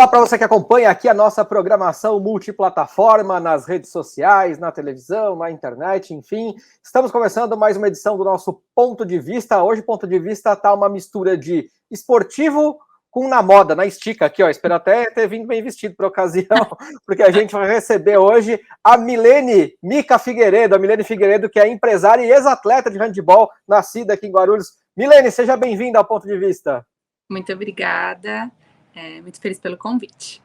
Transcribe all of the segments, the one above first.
para você que acompanha aqui a nossa programação multiplataforma nas redes sociais, na televisão, na internet, enfim. Estamos começando mais uma edição do nosso Ponto de Vista. Hoje, Ponto de Vista está uma mistura de esportivo com na moda, na estica aqui, ó. Espero até ter vindo bem vestido para a ocasião, porque a gente vai receber hoje a Milene Mica Figueiredo, que é empresária e ex-atleta de handebol, nascida aqui em Guarulhos. Milene, seja bem-vinda ao Ponto de Vista. Muito obrigada. Muito feliz pelo convite.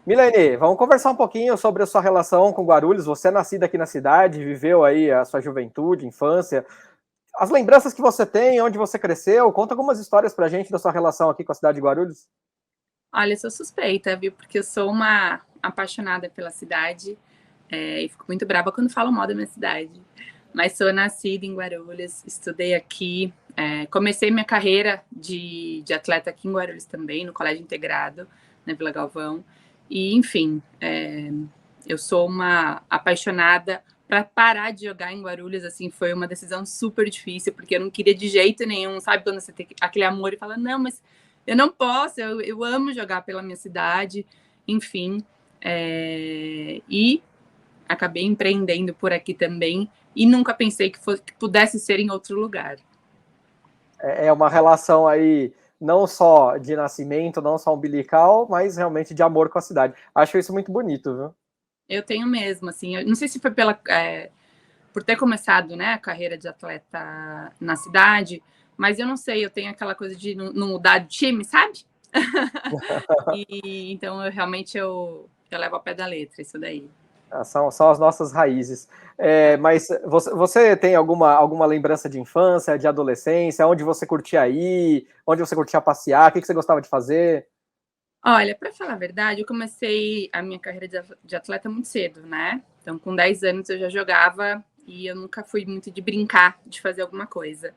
Milene, vamos conversar um pouquinho sobre a sua relação com Guarulhos. Você é nascida aqui na cidade, viveu aí a sua juventude, infância. As lembranças que você tem, onde você cresceu, conta algumas histórias pra gente da sua relação aqui com a cidade de Guarulhos. Olha, eu sou suspeita, viu? Porque eu sou uma apaixonada pela cidade e fico muito brava quando falo mal da minha cidade. Mas sou nascida em Guarulhos, estudei aqui, comecei minha carreira de atleta aqui em Guarulhos também, no Colégio Integrado, na Vila Galvão. E, enfim, eu sou uma apaixonada. Para parar de jogar em Guarulhos, assim, foi uma decisão super difícil, porque eu não queria de jeito nenhum, sabe? Quando você tem aquele amor e fala, não, mas eu não posso, eu amo jogar pela minha cidade, enfim. E acabei empreendendo por aqui também, e nunca pensei que pudesse ser em outro lugar. É uma relação aí, não só de nascimento, não só umbilical, mas realmente de amor com a cidade. Acho isso muito bonito, viu? Eu tenho mesmo, assim, eu não sei se foi por ter começado, né, a carreira de atleta na cidade, mas eu não sei, eu tenho aquela coisa de não mudar de time, sabe? Então, eu levo ao pé da letra isso daí. São as nossas raízes. Mas você tem alguma lembrança de infância, de adolescência, onde você curtia ir, onde você curtia passear, o que você gostava de fazer? Olha, para falar a verdade, eu comecei a minha carreira de atleta muito cedo, né? Então, com 10 anos eu já jogava e eu nunca fui muito de brincar, de fazer alguma coisa.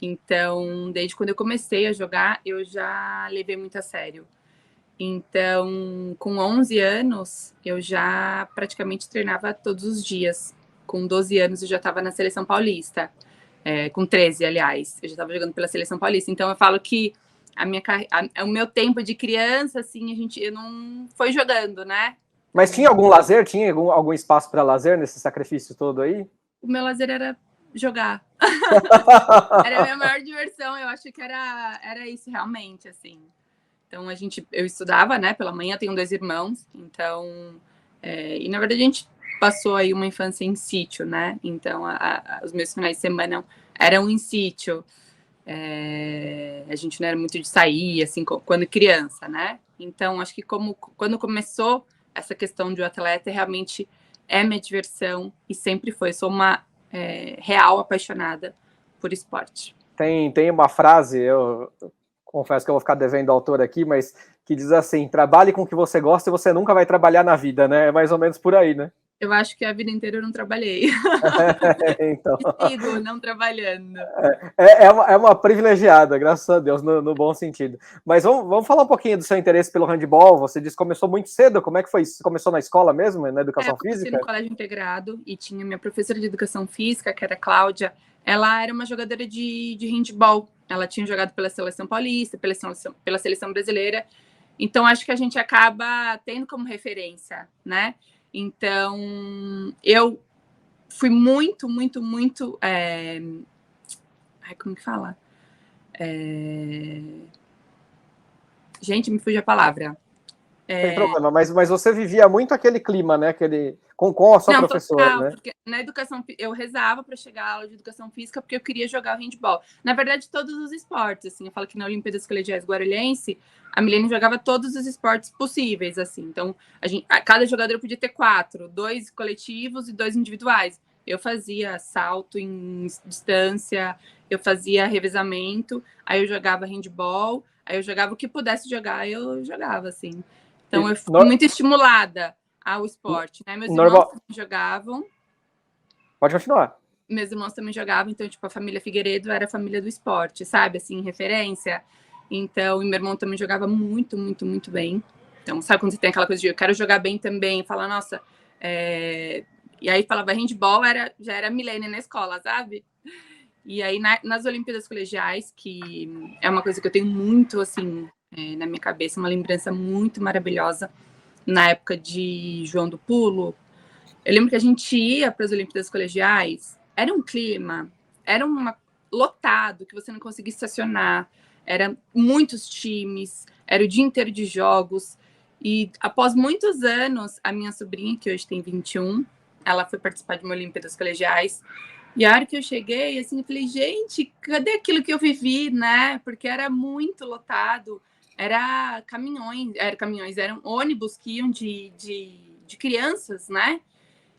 Então, desde quando eu comecei a jogar, eu já levei muito a sério. Então, com 11 anos, eu já praticamente treinava todos os dias. Com 12 anos, eu já estava na Seleção Paulista. Com 13, aliás. Eu já estava jogando pela Seleção Paulista. Então, eu falo que o meu tempo de criança, assim, eu não foi jogando, né? Mas tinha algum lazer? Tinha algum espaço para lazer nesse sacrifício todo aí? O meu lazer era jogar. Era a minha maior diversão. Eu acho que era isso, realmente, assim. Então, eu estudava, né, pela manhã, tenho 2 irmãos, então... e, na verdade, a gente passou aí uma infância em sítio, né? Então, os meus finais de semana eram em sítio. A gente não era muito de sair, assim, quando criança, né? Então, acho que quando começou essa questão de atleta, realmente é minha diversão e sempre foi. Sou uma real apaixonada por esporte. Tem uma frase, eu confesso que eu vou ficar devendo ao autor aqui, mas que diz assim, trabalhe com o que você gosta e você nunca vai trabalhar na vida, né? É mais ou menos por aí, né? Eu acho que a vida inteira eu não trabalhei. Então, Sigo não trabalhando. é uma privilegiada, graças a Deus, no bom sentido. Mas vamos falar um pouquinho do seu interesse pelo handebol. Você disse que começou muito cedo. Como é que foi isso? Você começou na escola mesmo, na educação Eu comecei física? no colégio integrado e tinha minha professora de educação física, que era a Cláudia. Ela era uma jogadora de handebol. Ela tinha jogado pela Seleção Paulista, pela Seleção Brasileira. Então, acho que a gente acaba tendo como referência, né? Então, eu fui muito, muito, muito... como que fala? Gente, me fugiu a palavra. Sem problema, mas você vivia muito aquele clima, né? Com a sua professora, total, né? porque na educação eu rezava para chegar à aula de educação física porque eu queria jogar handball. Na verdade, todos os esportes, assim, eu falo que na Olimpíadas Colegiais Guarulhense, a Milene jogava todos os esportes possíveis, assim. Então, cada jogador podia ter 4, 2 coletivos e 2 individuais. Eu fazia salto em distância, eu fazia revezamento, aí eu jogava handball, aí eu jogava o que pudesse jogar, eu jogava, assim. Então, eu fui muito estimulada ao esporte, né? Meus irmãos também jogavam. Pode continuar. Meus irmãos também jogavam, então, tipo, a família Figueiredo era a família do esporte, sabe? Assim, referência. Então, e meu irmão também jogava muito, muito, muito bem. Então, sabe quando você tem aquela coisa de eu quero jogar bem também, fala, nossa... E aí falava handball, já era Milene na escola, sabe? E aí, nas Olimpíadas Colegiais, que é uma coisa que eu tenho muito, assim, na minha cabeça, uma lembrança muito maravilhosa na época de João do Pulo. Eu lembro que a gente ia para as Olimpíadas Colegiais, era um clima, era lotado, que você não conseguia estacionar, eram muitos times, era o dia inteiro de jogos, e após muitos anos, a minha sobrinha, que hoje tem 21, ela foi participar de uma Olimpíadas Colegiais, e a hora que eu cheguei, assim, eu falei, gente, cadê aquilo que eu vivi, né? Porque era muito lotado, eram caminhões, eram ônibus que iam de crianças, né?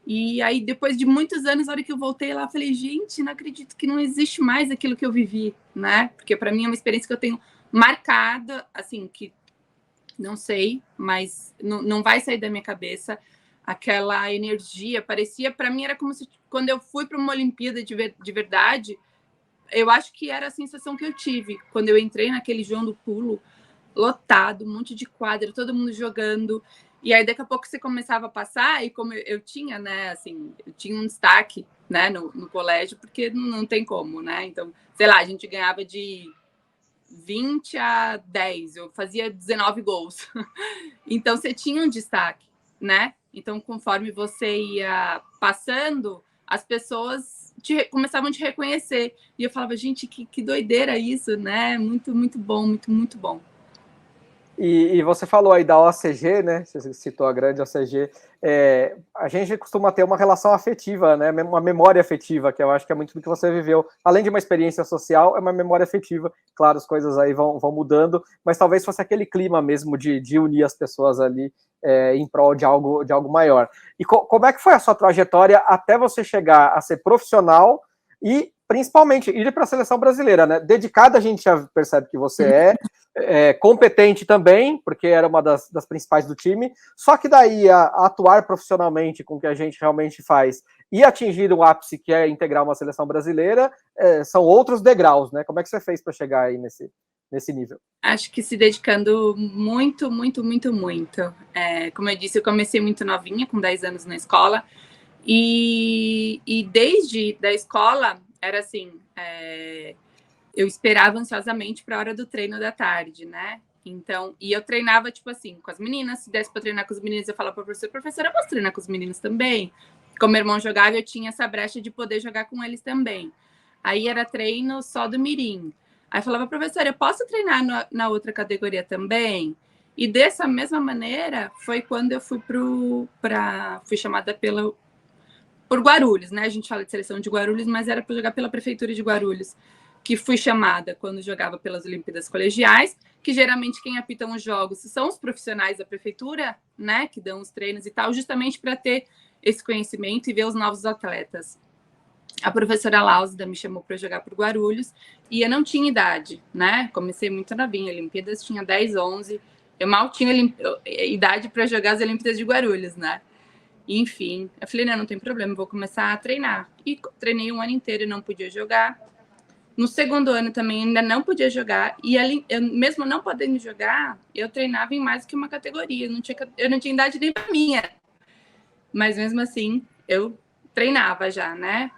E aí, depois de muitos anos, a hora que eu voltei lá, eu falei, gente, não acredito que não existe mais aquilo que eu vivi, né? Porque para mim é uma experiência que eu tenho marcada, assim, que não sei, mas não vai sair da minha cabeça. Aquela energia, parecia, para mim, era como se quando eu fui para uma Olimpíada de verdade, eu acho que era a sensação que eu tive quando eu entrei naquele João do Pulo, lotado, um monte de quadra, todo mundo jogando. E aí, daqui a pouco, você começava a passar, e como eu tinha, né, assim, eu tinha um destaque, né, no colégio, porque não tem como, né? Então, sei lá, a gente ganhava de 20-10, eu fazia 19 gols. Então, você tinha um destaque, né? Então, conforme você ia passando, as pessoas começavam a te reconhecer. E eu falava, gente, que doideira isso, né? Muito, muito bom, muito, muito bom. E você falou aí da OCG, né? Você citou a grande OCG. A gente costuma ter uma relação afetiva, né? Uma memória afetiva, que eu acho que é muito do que você viveu. Além de uma experiência social, é uma memória afetiva. Claro, as coisas aí vão mudando, mas talvez fosse aquele clima mesmo de unir as pessoas ali em prol de algo maior. E como é que foi a sua trajetória até você chegar a ser profissional e, principalmente, ir para a seleção brasileira, né? Dedicada, a gente já percebe que você competente também, porque era uma das principais do time, só que daí a atuar profissionalmente com o que a gente realmente faz e atingir um ápice que é integrar uma seleção brasileira, são outros degraus, né? Como é que você fez para chegar aí nesse nível? Acho que se dedicando muito, muito, muito, muito. Como eu disse, eu comecei muito novinha, com 10 anos na escola, e desde da escola, era assim, eu esperava ansiosamente para a hora do treino da tarde, né? Então, e eu treinava, tipo assim, com as meninas. Se desse para treinar com os meninos, eu falava para a professora, eu posso treinar com os meninos também? Como meu irmão jogava, eu tinha essa brecha de poder jogar com eles também. Aí era treino só do mirim. Aí eu falava, professora, eu posso treinar na outra categoria também? E dessa mesma maneira, foi quando eu fui fui chamada por Guarulhos, né? A gente fala de seleção de Guarulhos, mas era para jogar pela prefeitura de Guarulhos, que fui chamada quando jogava pelas Olimpíadas Colegiais, que geralmente quem apitam os jogos são os profissionais da prefeitura, né, que dão os treinos e tal, justamente para ter esse conhecimento e ver os novos atletas. A professora Lausda me chamou para jogar por Guarulhos e eu não tinha idade, né? Comecei muito novinha, Olimpíadas tinha 10, 11, eu mal tinha idade para jogar as Olimpíadas de Guarulhos, né? Enfim, eu falei, não tem problema, vou começar a treinar. E treinei um ano inteiro e não podia jogar. No segundo ano também ainda não podia jogar. E eu, mesmo não podendo jogar, eu treinava em mais que uma categoria. Eu não tinha idade nem pra minha. Mas mesmo assim, eu treinava já, né?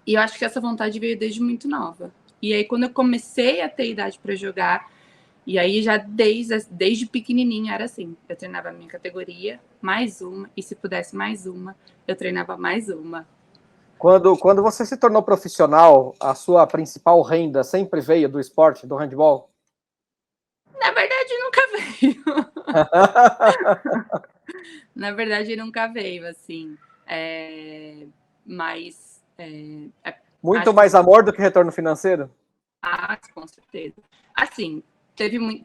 E eu acho que essa vontade veio desde muito nova. E aí, quando eu comecei a ter idade para jogar, e aí já desde pequenininha era assim, eu treinava a minha categoria, mais uma, e se pudesse mais uma, eu treinava mais uma. Quando você se tornou profissional, a sua principal renda sempre veio do esporte, do handball? Na verdade, nunca veio. Na verdade, nunca veio, assim. Mas... Muito mais amor do que retorno financeiro? Com certeza. Assim,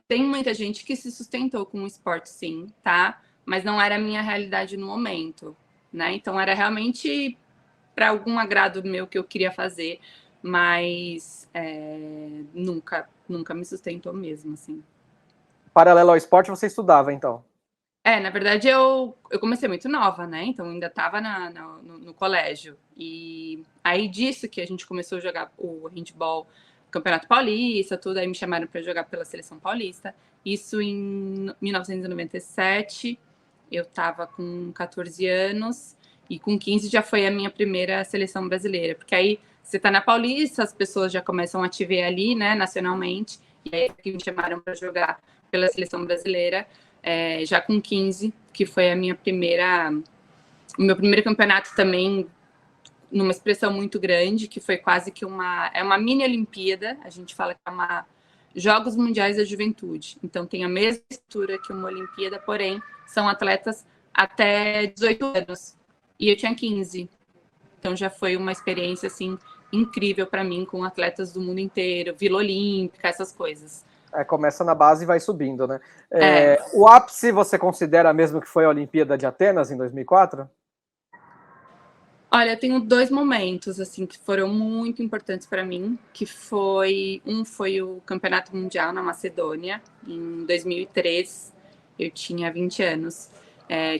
tem muita gente que se sustentou com o esporte, sim, tá? Mas não era a minha realidade no momento, né? Então era realmente para algum agrado meu que eu queria fazer, mas nunca me sustentou mesmo, assim. Paralelo ao esporte, você estudava, então? Na verdade, eu comecei muito nova, né? Então, ainda estava no colégio. E aí, disso que a gente começou a jogar o handball, Campeonato Paulista, tudo. Aí me chamaram para jogar pela Seleção Paulista. Isso em 1997. Eu estava com 14 anos. E com 15 já foi a minha primeira seleção brasileira. Porque aí, você está na Paulista, as pessoas já começam a te ver ali, né? Nacionalmente. E aí, que me chamaram para jogar pela seleção brasileira, já com 15, que foi o meu primeiro campeonato também, numa expressão muito grande, que foi quase que uma mini Olimpíada, a gente fala que é uma Jogos Mundiais da Juventude. Então tem a mesma estrutura que uma Olimpíada, porém são atletas até 18 anos. E eu tinha 15. Então já foi uma experiência assim incrível para mim, com atletas do mundo inteiro, Vila Olímpica, essas coisas. Começa na base e vai subindo, né? O ápice você considera mesmo que foi a Olimpíada de Atenas em 2004? Olha, eu tenho 2 momentos assim que foram muito importantes para mim, que foi o Campeonato Mundial na Macedônia em 2003. Eu tinha 20 anos,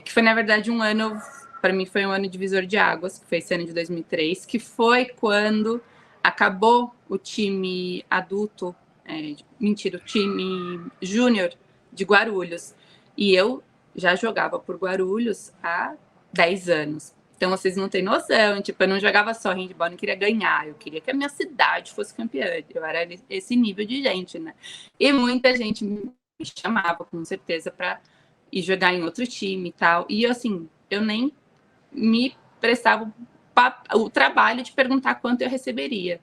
que foi na verdade um ano, para mim foi um ano divisor de águas, que foi esse ano de 2003, que foi quando acabou o time adulto, o time júnior de Guarulhos, e eu já jogava por Guarulhos há 10 anos. Então, vocês não têm noção, tipo, eu não jogava só handball, não queria ganhar, eu queria que a minha cidade fosse campeã, eu era esse nível de gente, né? E muita gente me chamava, com certeza, para ir jogar em outro time e tal, e assim, eu nem me prestava o trabalho de perguntar quanto eu receberia,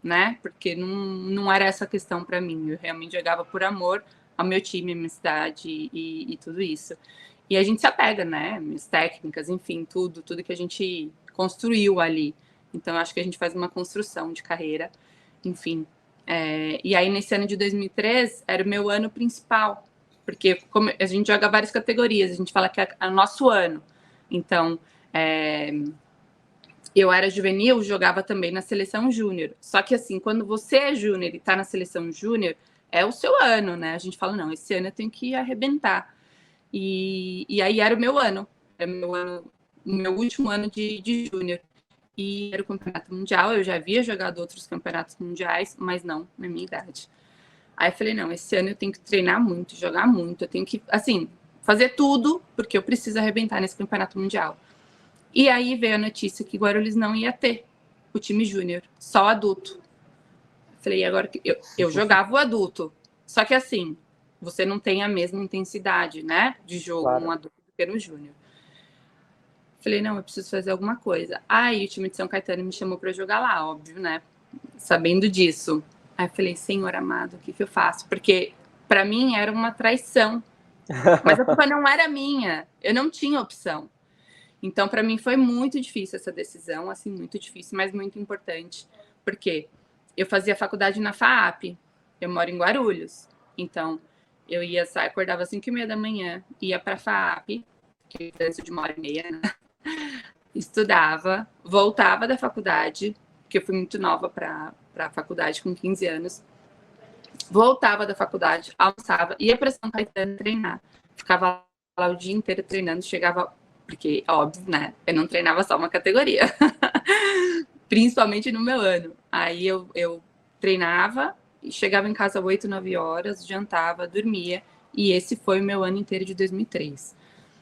né? Porque não era essa questão para mim, eu realmente jogava por amor ao meu time, à minha cidade e tudo isso. E a gente se apega, né? Minhas técnicas, enfim, tudo que a gente construiu ali. Então, acho que a gente faz uma construção de carreira, enfim. E aí, nesse ano de 2003, era o meu ano principal, porque como a gente joga várias categorias, a gente fala que é o nosso ano. Então, eu era juvenil, jogava também na seleção júnior. Só que, assim, quando você é júnior e tá na seleção júnior, é o seu ano, né? A gente fala, não, esse ano eu tenho que arrebentar. E aí era o meu ano, o meu último ano de júnior. E era o campeonato mundial, eu já havia jogado outros campeonatos mundiais, mas não na minha idade. Aí eu falei, não, esse ano eu tenho que treinar muito, jogar muito, eu tenho que, assim, fazer tudo, porque eu preciso arrebentar nesse campeonato mundial. E aí veio a notícia que Guarulhos não ia ter o time júnior, só adulto. Falei, agora eu jogava o adulto, só que assim, você não tem a mesma intensidade, né, de jogo, claro, um adulto que no júnior. Falei, não, eu preciso fazer alguma coisa. Aí o time de São Caetano me chamou para jogar lá, óbvio, né, sabendo disso. Aí eu falei, Senhor amado, o que eu faço? Porque para mim era uma traição, mas a culpa não era minha, eu não tinha opção. Então, para mim foi muito difícil essa decisão, assim, muito difícil, mas muito importante, porque eu fazia faculdade na FAAP, eu moro em Guarulhos, então eu ia sair, acordava às 5h30 da manhã, ia para a FAAP, que é de 1h30, né? Estudava, voltava da faculdade, porque eu fui muito nova para a faculdade, com 15 anos, voltava da faculdade, almoçava, ia para São Caetano treinar, ficava lá o dia inteiro treinando, chegava, porque, óbvio, né, eu não treinava só uma categoria, principalmente no meu ano, aí eu treinava, chegava em casa às 8, 9 horas, jantava, dormia, e esse foi o meu ano inteiro de 2003.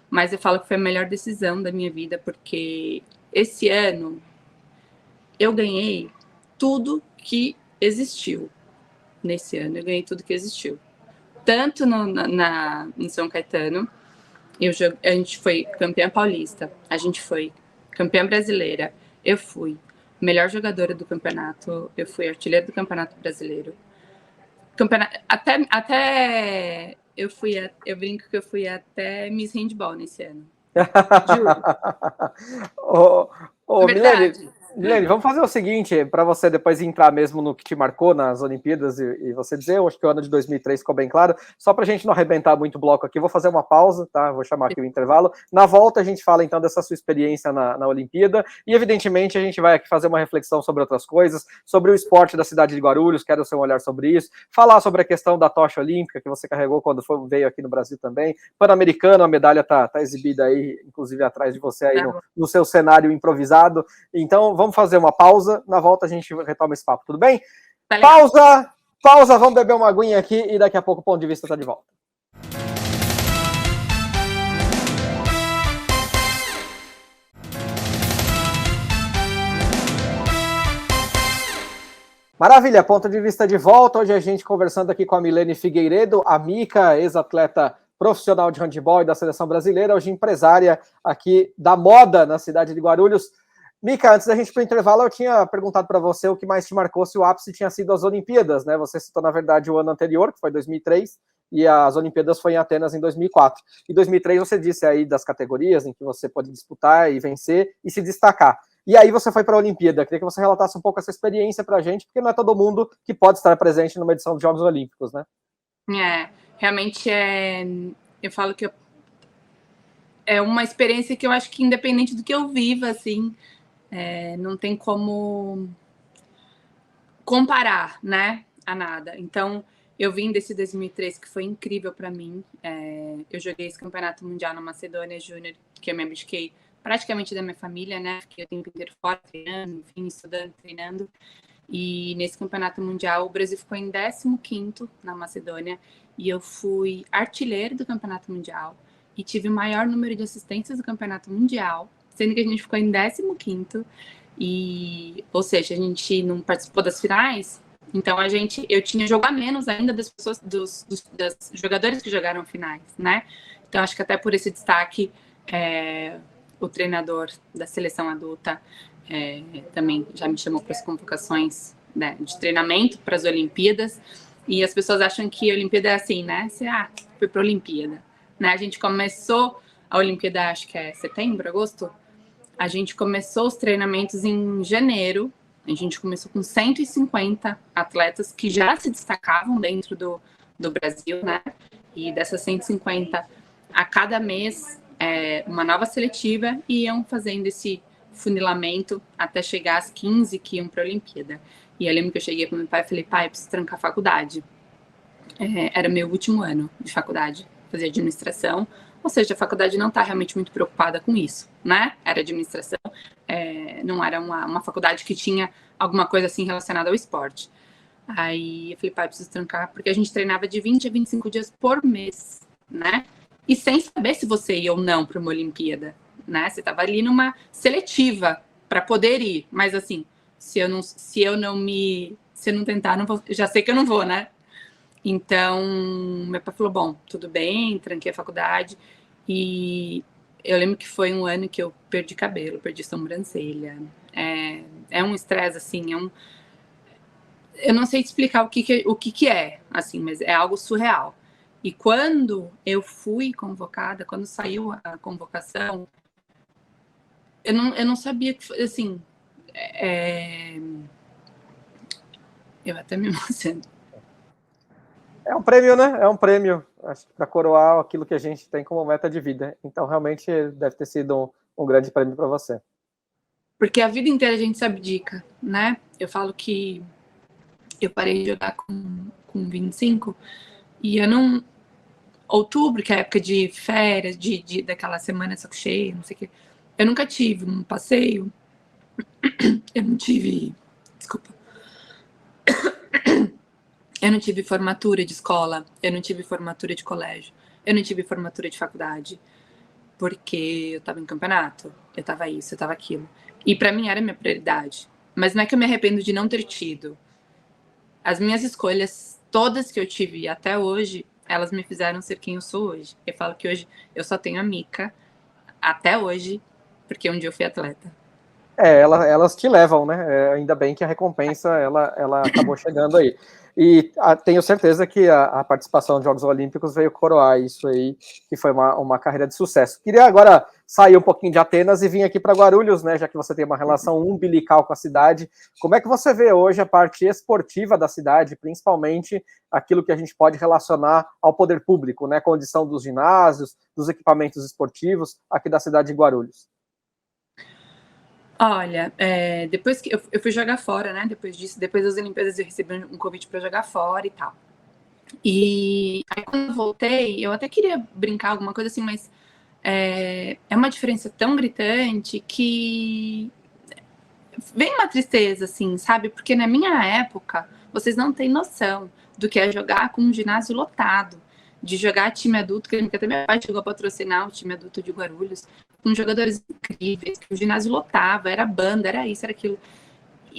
Mas eu falo que foi a melhor decisão da minha vida, porque esse ano eu ganhei tudo que existiu. Nesse ano eu ganhei tudo que existiu. Tanto em São Caetano, a gente foi campeã paulista, a gente foi campeã brasileira, eu fui melhor jogadora do campeonato, eu fui artilheira do campeonato brasileiro. Até eu brinco que eu fui até Miss Handball nesse ano. Juro. Milene, vamos fazer o seguinte, para você depois entrar mesmo no que te marcou nas Olimpíadas e você dizer, eu acho que o ano de 2003 ficou bem claro, só para a gente não arrebentar muito o bloco aqui, vou fazer uma pausa, tá? Vou chamar aqui o intervalo. Na volta a gente fala então dessa sua experiência na Olimpíada e evidentemente a gente vai aqui fazer uma reflexão sobre outras coisas, sobre o esporte da cidade de Guarulhos, quero o seu olhar sobre isso, falar sobre a questão da tocha olímpica que você carregou quando veio aqui no Brasil também, Pan-Americano, a medalha tá exibida aí, inclusive atrás de você aí no seu cenário improvisado, então vamos fazer uma pausa, na volta a gente retoma esse papo, tudo bem? Tá, pausa, vamos beber uma aguinha aqui e daqui a pouco o Ponto de Vista tá de volta. Maravilha, ponto de vista de volta. Hoje a gente conversando aqui com a Milene Figueiredo, a Mica, ex-atleta profissional de handebol e da seleção brasileira, hoje empresária aqui da moda na cidade de Guarulhos. Mica, antes da gente ir para o intervalo, eu tinha perguntado para você o que mais te marcou, se o ápice tinha sido as Olimpíadas, né? Você citou, na verdade, o ano anterior, que foi 2003, e as Olimpíadas foi em Atenas em 2004. Em 2003 você disse aí das categorias em que você pode disputar e vencer e se destacar. E aí você foi para a Olimpíada. Queria que você relatasse um pouco essa experiência para a gente, porque não é todo mundo que pode estar presente numa edição dos Jogos Olímpicos, né? Realmente eu falo que é uma experiência que eu acho que independente do que eu viva, assim, não tem como comparar, né, a nada. Então, eu vim desse 2003 que foi incrível para mim. Eu joguei esse campeonato mundial na Macedônia Júnior, que eu me abdiquei praticamente da minha família, né? Fiquei o tempo inteiro fora, treinando, enfim, estudando, treinando. E nesse campeonato mundial, o Brasil ficou em 15º na Macedônia. E eu fui artilheiro do campeonato mundial. E tive o maior número de assistências do campeonato mundial, sendo que a gente ficou em 15º. Ou seja, a gente não participou das finais. Então, eu tinha jogo a menos ainda das pessoas, dos jogadores que jogaram finais, né? Então, acho que até por esse destaque, o treinador da seleção adulta também já me chamou para as convocações, né, de treinamento para as Olimpíadas. E as pessoas acham que a Olimpíada é assim, né? Você foi para a Olimpíada, né? A gente começou a Olimpíada, acho que é setembro, agosto. A gente começou os treinamentos em janeiro. A gente começou com 150 atletas que já se destacavam dentro do Brasil, né? E dessas 150, a cada mês, uma nova seletiva, e iam fazendo esse funilamento até chegar às 15 que iam para a Olimpíada. E eu lembro que eu cheguei para meu pai e falei, pai, eu preciso trancar a faculdade. Era meu último ano de faculdade, fazia administração, ou seja, a faculdade não está realmente muito preocupada com isso, né? Era administração, não era uma faculdade que tinha alguma coisa assim relacionada ao esporte. Aí eu falei, pai, eu preciso trancar, porque a gente treinava de 20 a 25 dias por mês, né? E sem saber se você ia ou não para uma Olimpíada, né? Você estava ali numa seletiva para poder ir, mas assim, se eu não tentar, não vou, já sei que eu não vou, né? Então, meu pai falou, bom, tudo bem, tranquei a faculdade. E eu lembro que foi um ano que eu perdi cabelo, perdi sobrancelha. É um estresse, assim, eu não sei te explicar o que é, assim, mas é algo surreal. E quando eu fui convocada, quando saiu a convocação, eu não sabia que, assim, eu até me emociono. É um prêmio, né? É um prêmio, acho que para coroar aquilo que a gente tem como meta de vida. Então, realmente, deve ter sido um grande prêmio para você. Porque a vida inteira a gente se abdica, né? Eu falo que eu parei de jogar com 25 e eu não... Outubro, que é a época de férias, daquela semana saco cheio, não sei o quê. Eu nunca tive um passeio. Eu não tive... Desculpa. Eu não tive formatura de escola. Eu não tive formatura de colégio. Eu não tive formatura de faculdade. Porque eu tava em campeonato. Eu tava isso, eu tava aquilo. E pra mim era a minha prioridade. Mas não é que eu me arrependo de não ter tido. As minhas escolhas, todas que eu tive até hoje, elas me fizeram ser quem eu sou hoje. Eu falo que hoje eu só tenho a Mica, até hoje, porque um dia eu fui atleta. Elas te levam, né? Ainda bem que a recompensa ela acabou chegando aí. E tenho certeza que a participação nos Jogos Olímpicos veio coroar isso aí, que foi uma carreira de sucesso. Queria agora sair um pouquinho de Atenas e vir aqui para Guarulhos, né? Já que você tem uma relação umbilical com a cidade. Como é que você vê hoje a parte esportiva da cidade, principalmente aquilo que a gente pode relacionar ao poder público, né? Condição dos ginásios, dos equipamentos esportivos aqui da cidade de Guarulhos. Olha, depois que eu fui jogar fora, né? Depois das Olimpíadas, eu recebi um convite para jogar fora e tal. E aí, quando eu voltei, eu até queria brincar alguma coisa assim, mas é uma diferença tão gritante que vem uma tristeza, assim, sabe? Porque na minha época, vocês não têm noção do que é jogar com um ginásio lotado, de jogar time adulto, que até meu pai chegou a patrocinar o time adulto de Guarulhos, com jogadores incríveis, que o ginásio lotava, era banda, era isso, era aquilo.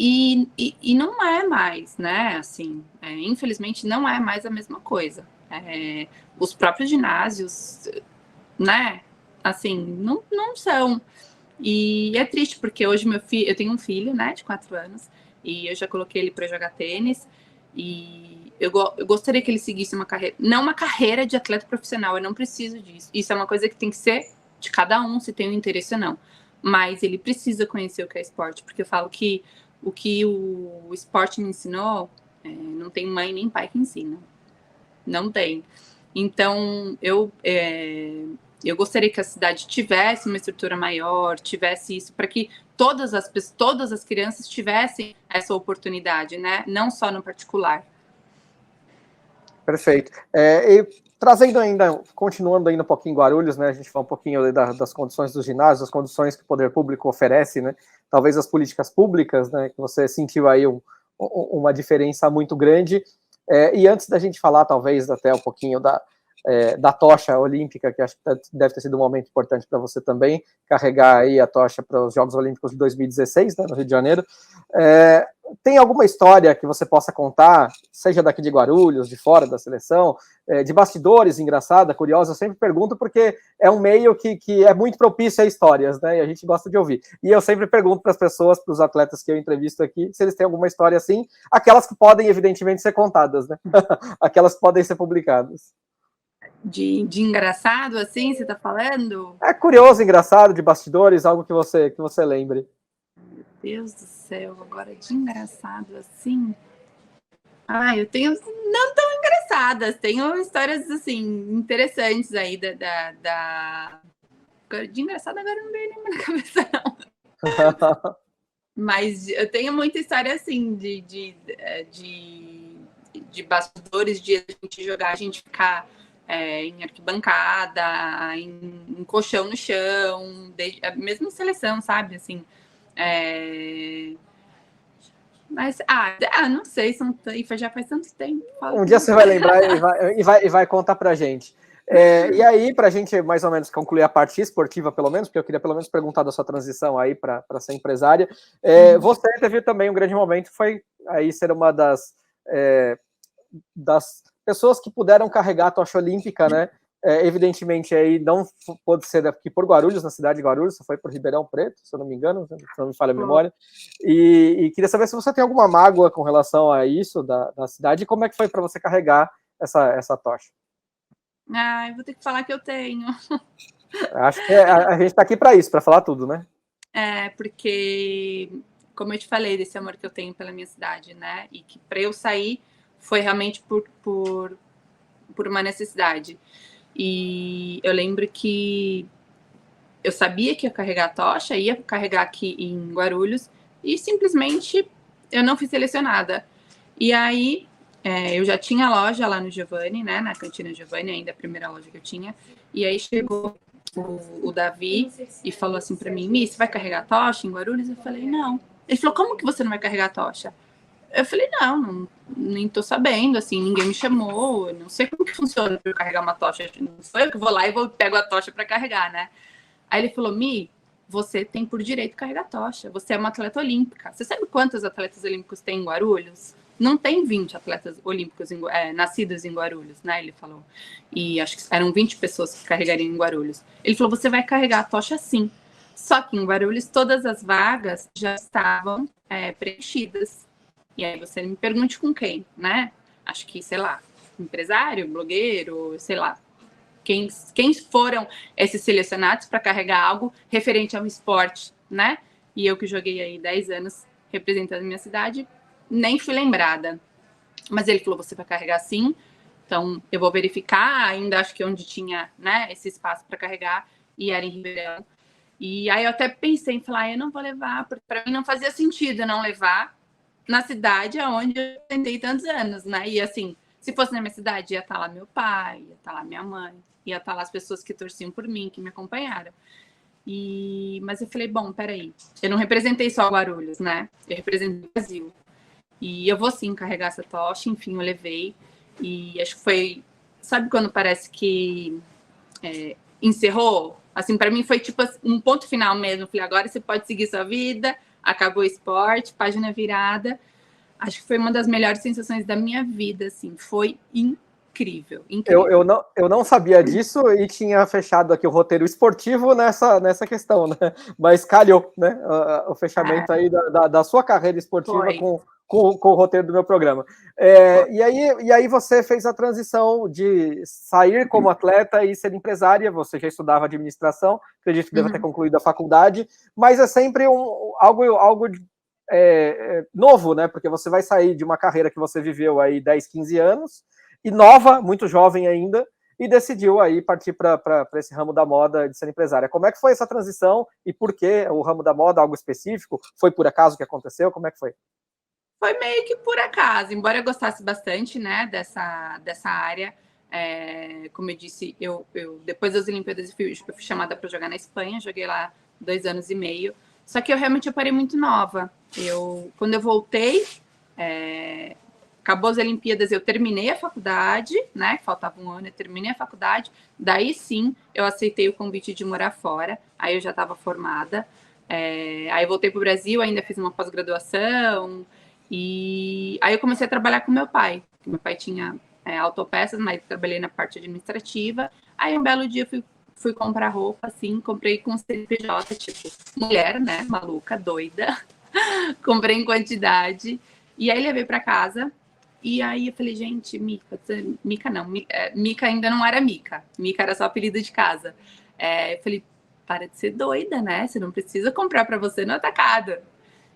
E não é mais, né? Assim, infelizmente não é mais a mesma coisa. Os próprios ginásios, né? Assim, não são. E é triste, porque hoje eu tenho um filho, né, de 4 anos, e eu já coloquei ele para jogar tênis, e eu gostaria que ele seguisse uma carreira, não uma carreira de atleta profissional, eu não preciso disso. Isso é uma coisa que tem que ser de cada um, se tem um interesse ou não. Mas ele precisa conhecer o que é esporte, porque eu falo que o que o esporte me ensinou, não tem mãe nem pai que ensina. Não tem. Então, eu gostaria que a cidade tivesse uma estrutura maior, tivesse isso, para que todas as crianças tivessem essa oportunidade, né? Não só no particular. Perfeito. E trazendo ainda, continuando ainda um pouquinho em Guarulhos, né? A gente fala um pouquinho das condições dos ginásios, das condições que o poder público oferece, né? Talvez as políticas públicas, né? Que você sentiu aí uma diferença muito grande. E antes da gente falar, talvez, até um pouquinho da tocha olímpica, que acho que deve ter sido um momento importante para você também, carregar aí a tocha para os Jogos Olímpicos de 2016, né, no Rio de Janeiro. Tem alguma história que você possa contar, seja daqui de Guarulhos, de fora da seleção, de bastidores engraçada, curiosa? Eu sempre pergunto porque é um meio que é muito propício a histórias, né? E a gente gosta de ouvir. E eu sempre pergunto para as pessoas, para os atletas que eu entrevisto aqui, se eles têm alguma história assim, aquelas que podem, evidentemente, ser contadas, né? Aquelas que podem ser publicadas. De engraçado, assim, você tá falando? É curioso, engraçado, de bastidores, algo que você lembre. Meu Deus do céu, agora de engraçado assim. Eu tenho não tão engraçadas, tenho histórias assim interessantes aí de engraçado agora não veio nenhuma na cabeça, não. Mas eu tenho muita história assim de bastidores, de a gente jogar, a gente ficar em arquibancada, em colchão no chão, mesmo em seleção, sabe? Assim, mas, não sei, já faz tanto tempo. Um dia você vai lembrar e vai contar pra gente. E aí, pra gente mais ou menos concluir a parte esportiva, pelo menos, porque eu queria pelo menos perguntar da sua transição aí para ser empresária, você teve também um grande momento, foi aí ser uma das pessoas que puderam carregar a tocha olímpica, né? Evidentemente, aí não pôde ser aqui por Guarulhos, na cidade de Guarulhos, você foi por Ribeirão Preto, se eu não me engano, se não me falha a memória. E queria saber se você tem alguma mágoa com relação a isso da cidade e como é que foi para você carregar essa tocha. Eu vou ter que falar que eu tenho. Acho que a gente está aqui para isso, para falar tudo, né? Porque, como eu te falei, desse amor que eu tenho pela minha cidade, né? E que para eu sair foi realmente por uma necessidade. E eu lembro que eu sabia que ia carregar a tocha, ia carregar aqui em Guarulhos, e simplesmente eu não fui selecionada. E aí, eu já tinha loja lá no Giovanni, né, na Cantina Giovanni, ainda a primeira loja que eu tinha, e aí chegou o Davi e falou assim para mim, Mi, você vai carregar a tocha em Guarulhos? Eu falei, não. Ele falou, como que você não vai carregar a tocha? Eu falei, não nem tô sabendo, assim, ninguém me chamou, não sei como que funciona para eu carregar uma tocha, não sou eu que vou lá e pego a tocha para carregar, né? Aí ele falou, Mi, você tem por direito carregar a tocha, você é uma atleta olímpica. Você sabe quantos atletas olímpicos tem em Guarulhos? Não tem 20 atletas olímpicos nascidos em Guarulhos, né? Ele falou. E acho que eram 20 pessoas que carregariam em Guarulhos. Ele falou, você vai carregar a tocha sim. Só que em Guarulhos todas as vagas já estavam preenchidas. E aí você me pergunte com quem, né? Acho que, sei lá, empresário, blogueiro, sei lá. Quem foram esses selecionados para carregar algo referente ao esporte, né? E eu que joguei aí 10 anos representando minha cidade, nem fui lembrada. Mas ele falou, você vai carregar sim, então eu vou verificar, ainda acho que onde tinha, né, esse espaço para carregar, e era em Ribeirão. E aí eu até pensei em falar, eu não vou levar, porque para mim não fazia sentido eu não levar na cidade onde eu tentei tantos anos, né? E assim, se fosse na minha cidade, ia estar lá meu pai, ia estar lá minha mãe, ia estar lá as pessoas que torciam por mim, que me acompanharam. Mas eu falei, bom, peraí, eu não representei só Guarulhos, né? Eu representei o Brasil. E eu vou sim carregar essa tocha, enfim, eu levei. E acho que foi, sabe quando parece que encerrou? Assim, para mim foi tipo um ponto final mesmo. Eu falei, agora você pode seguir sua vida, acabou o esporte, página virada. Acho que foi uma das melhores sensações da minha vida, assim, foi incrível, incrível. Eu não sabia disso e tinha fechado aqui o roteiro esportivo nessa questão, né? Mas calhou, né? O fechamento aí da sua carreira esportiva com o roteiro do meu programa. E aí você fez a transição de sair como atleta e ser empresária. Você já estudava administração, acredito que deva ter concluído a faculdade, mas é sempre algo novo, né? Porque você vai sair de uma carreira que você viveu aí 10, 15 anos, e nova, muito jovem ainda, e decidiu aí partir para esse ramo da moda de ser empresária. Como é que foi essa transição e por que o ramo da moda, algo específico? Foi por acaso que aconteceu? Como é que foi? Foi meio que por acaso, embora eu gostasse bastante, né, dessa área. Como eu disse, eu depois das Olimpíadas eu fui chamada para jogar na Espanha, joguei lá 2 anos e meio. Só que eu realmente parei muito nova. Quando eu voltei, acabou as Olimpíadas, eu terminei a faculdade, né? Faltava um ano, eu terminei a faculdade. Daí sim, eu aceitei o convite de morar fora. Aí eu já estava formada. Aí eu voltei para o Brasil, ainda fiz uma pós-graduação. E aí eu comecei a trabalhar com meu pai. Meu pai tinha autopeças, mas trabalhei na parte administrativa. Aí um belo dia eu fui comprar roupa, assim, comprei com CNPJ, tipo, mulher, né? Maluca, doida. Comprei em quantidade. E aí levei para casa. E aí eu falei, gente, Mica não, Mica ainda não era Mica. Mica era só apelido de casa. Eu falei, para de ser doida, né? Você não precisa comprar para você no atacado.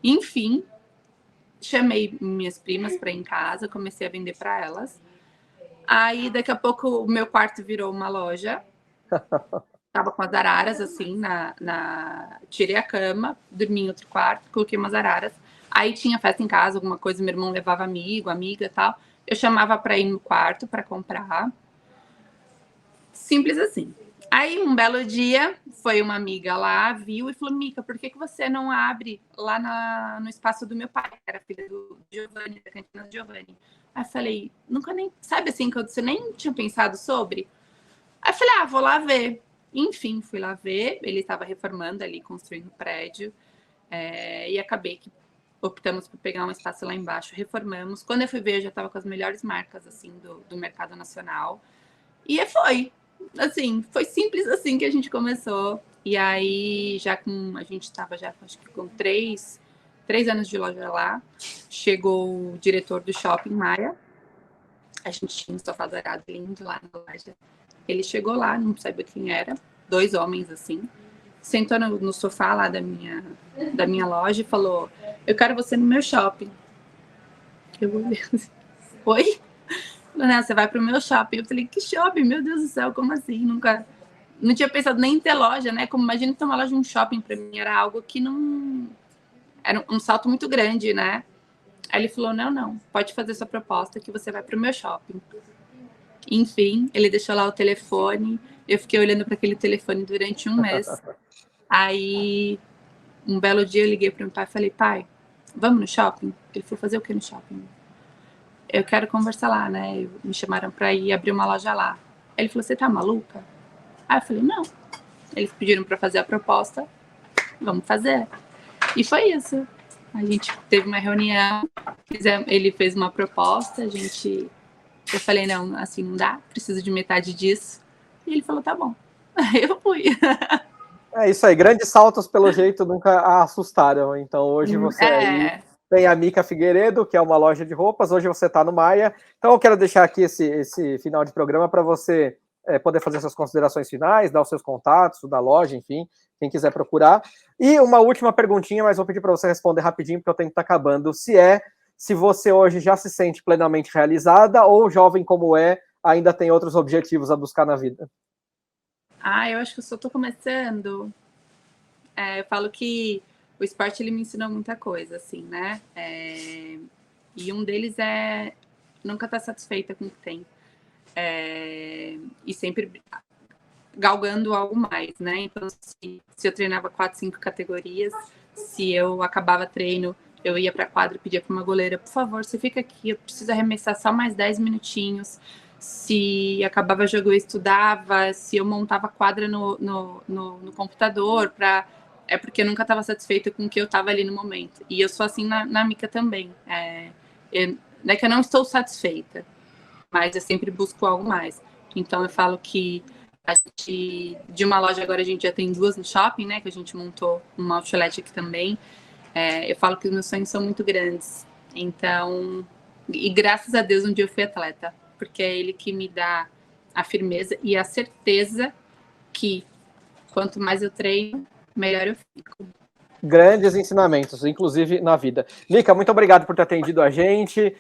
Enfim, chamei minhas primas para ir em casa, comecei a vender para elas. Aí daqui a pouco o meu quarto virou uma loja. Tava com as araras assim, tirei a cama, dormi em outro quarto, coloquei umas araras. Aí tinha festa em casa, alguma coisa, meu irmão levava amiga e tal. Eu chamava para ir no quarto para comprar. Simples assim. Aí um belo dia, foi uma amiga lá, viu e falou, Mica, por que você não abre lá no espaço do meu pai, que era filha do Giovanni, da cantina do Giovanni? Aí eu falei, nunca nem, sabe assim, que você nem tinha pensado sobre? Aí eu falei, vou lá ver. Enfim, fui lá ver, ele estava reformando ali, construindo um prédio, e acabei que optamos por pegar um espaço lá embaixo, reformamos. Quando eu fui ver, eu já estava com as melhores marcas, assim, do mercado nacional. E foi, assim, foi simples assim que a gente começou. E aí, a gente estava já, acho que com 3 anos de loja lá, chegou o diretor do Shopping Maia. A gente tinha um sofá dourado lindo lá na loja. Ele chegou lá, não sabia quem era, 2 homens assim, sentou no sofá lá da minha loja e falou, eu quero você no meu shopping. Eu olhei assim, oi? Não, você vai pro meu shopping. Eu falei, que shopping? Meu Deus do céu, como assim? Não tinha pensado nem em ter loja, né? Como imagina ter uma loja de um shopping, pra mim era algo que não... Era um salto muito grande, né? Aí ele falou, não, pode fazer sua proposta que você vai pro meu shopping. Enfim, ele deixou lá o telefone, eu fiquei olhando para aquele telefone durante um mês. Aí, um belo dia eu liguei para meu pai e falei, pai, vamos no shopping? Ele falou, fazer o que no shopping? Eu quero conversar lá, né? Me chamaram para ir abrir uma loja lá. Ele falou, você tá maluca? Aí eu falei, não. Eles pediram para fazer a proposta, vamos fazer. E foi isso. A gente teve uma reunião, ele fez uma proposta, eu falei, não, assim não dá, preciso de metade disso. E ele falou, tá bom. Aí eu fui. É isso aí, grandes saltos, pelo jeito, nunca a assustaram. Então, hoje você aí tem a Mica Figueiredo, que é uma loja de roupas, hoje você está no Maia. Então, eu quero deixar aqui esse final de programa para você poder fazer suas considerações finais, dar os seus contatos da loja, enfim, quem quiser procurar. E uma última perguntinha, mas vou pedir para você responder rapidinho, porque eu tenho que estar acabando. Se você hoje já se sente plenamente realizada ou jovem como ainda tem outros objetivos a buscar na vida? Eu acho que eu só estou começando. Eu falo que o esporte ele me ensinou muita coisa, assim, né? E um deles é nunca estar satisfeita com o que tem. E sempre galgando algo mais, né? Então, se eu treinava 4, 5 categorias, se eu acabava treino, eu ia para a quadra e pedia para uma goleira, por favor, você fica aqui, eu preciso arremessar só mais 10 minutinhos. Se acabava o jogo, eu estudava, se eu montava quadra no computador para é porque eu nunca estava satisfeita com o que eu estava ali no momento. E eu sou assim na Mica também. Não é que eu não estou satisfeita, mas eu sempre busco algo mais. Então eu falo que a gente, de uma loja agora a gente já tem 2 no shopping, né? Que a gente montou uma outlet aqui também. Eu falo que os meus sonhos são muito grandes. Então, e graças a Deus um dia eu fui atleta, porque é ele que me dá a firmeza e a certeza que quanto mais eu treino, melhor eu fico. Grandes ensinamentos, inclusive na vida. Mica, muito obrigado por ter atendido a gente.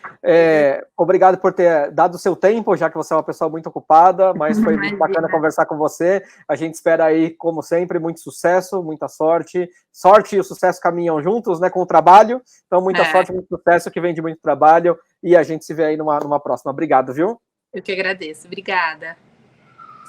Obrigado por ter dado o seu tempo, já que você é uma pessoa muito ocupada, mas foi muito bacana conversar com você. A gente espera aí, como sempre, muito sucesso, muita sorte. Sorte e o sucesso caminham juntos, né, com o trabalho. Então, muita sorte, muito sucesso, que vem de muito trabalho. E a gente se vê aí numa próxima. Obrigado, viu? Eu que agradeço. Obrigada.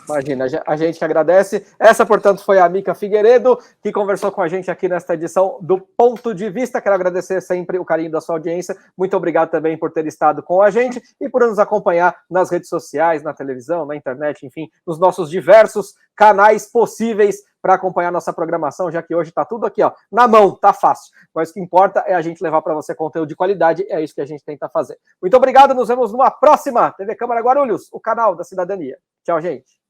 Imagina, a gente que agradece. Essa, portanto, foi a Mica Figueiredo, que conversou com a gente aqui nesta edição do Ponto de Vista. Quero agradecer sempre o carinho da sua audiência. Muito obrigado também por ter estado com a gente e por nos acompanhar nas redes sociais, na televisão, na internet, enfim, nos nossos diversos canais possíveis para acompanhar nossa programação, já que hoje está tudo aqui, ó, na mão, tá fácil. Mas o que importa é a gente levar para você conteúdo de qualidade, é isso que a gente tenta fazer. Muito obrigado, nos vemos numa próxima TV Câmara Guarulhos, o canal da cidadania. Tchau, gente.